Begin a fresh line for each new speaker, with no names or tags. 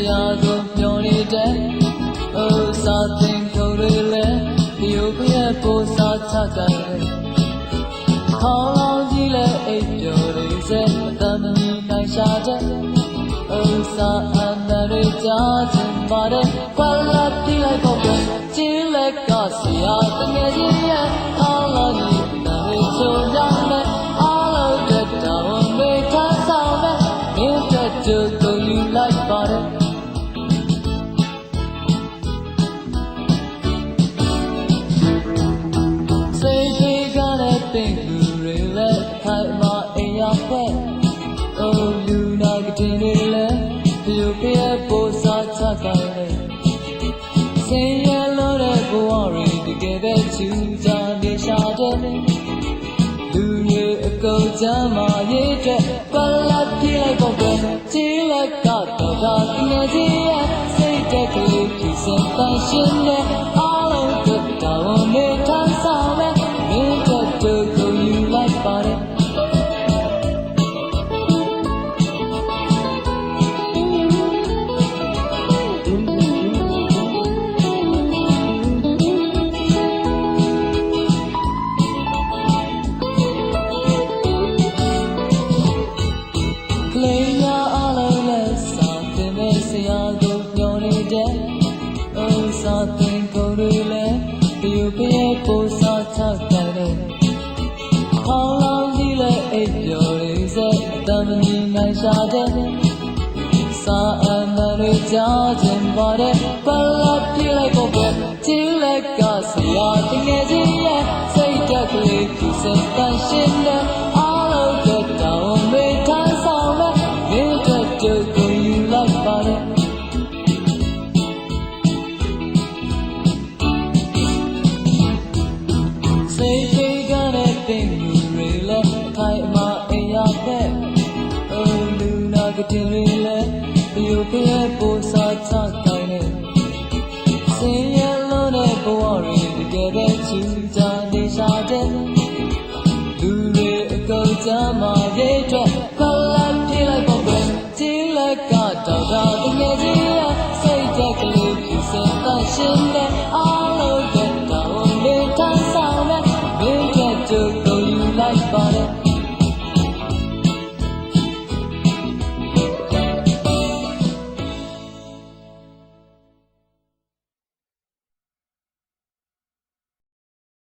ရာကိုမျောနေတဲ့စာသင်ထုတ်တွေလည်းဒီုပ်ရဲ့ပိုစာချကြတယ်ခေါင်းလောင်းကြီးလည်းအိပ်ပျော်နေစေအတမမီနိုင်ရှာတဲ့စာအမှန်တွေကြားချင်ပါတယ်ခွာလာတိလိုက်ပေါ့ပဲကျင်းလက်ကဆရာတငယ်ချင်းရဲ့ခေါင်းလောင်းကြီးနာမည်ဆိုကြမယ်အားလုံးတက်တာဝန်တွေထမ်းဆောင်မယ်မင်းတက်ကြုံယူလိုက်ပါတယ်စိတ်တွေကလည်းပင်ကူတွေလည်းခိုင်မာအိမ်ရဖွဲ့လူနာကတင်တွေလည်းပြုတ်ပြဲပို့စားချကြတယ်စင်ရလို့တဲ့ဘဝတွေတကယ်ပဲချူကြနေရှာတဲ့လူတွေအကုန်ချမ်းမာရေးတဲ့ပလက်ပြေးလိုက်ပေါ့ပဲကြီးလက်ကတော့ဒါတကယ်ကြီးရဲ့စိတ်တက်ကလေးဖြစ်စင်တန်ရှင်းတဲ့အားလုံးတက်တာဝန်တွေထမ်းဆောင်မယ်မင်းတို့ကိုယူလိုက်ပါတယ်စာသင်ကုန်တွေလည်းပြုတ်ပြဲပို့စာချကြတယ်ခေါင်းလောင်းကြီးလည်းအိပ်ပျော်နေစေအတမမီနိုင်ရှာတဲ့စာအမှန်တွေကြားချင်ပါတယ်ပလက်ပြေးလိုက်ပေါ့ပဲကျင်းလက်ကဆရာတငယ်ချင်းရဲ့စိတ်တက်ကလေးသူစင်တန်ရှင်းတဲ့အားလုံးတက်တာဝန်တွေထမ်းဆောင်မယ်မင်းတို့ကိုယူလိုက်ပါတယ်စိတ်တွေကလည်းပင်လူတွေလည်းခိုင်မာအိမ်ရတဲ့လူနာကတင်တွေလည်းပြုတ်ပြဲပို့စာချတိုင်းနဲ့စင်ရလို့တဲ့ဘဝတွေတကယ်ပဲချူကြနေရှာတဲ့လူတွေအကုန်ချမ်းမာရေးအတွက်ခလက်ပြေးလိုက်ပေါ့ပဲကြီးလက်ကတော့ဒါတကယ်ကြီးရဲ့စိတ်တက်ကလေးဖြစ်စင်တန်ရှင်းတဲ့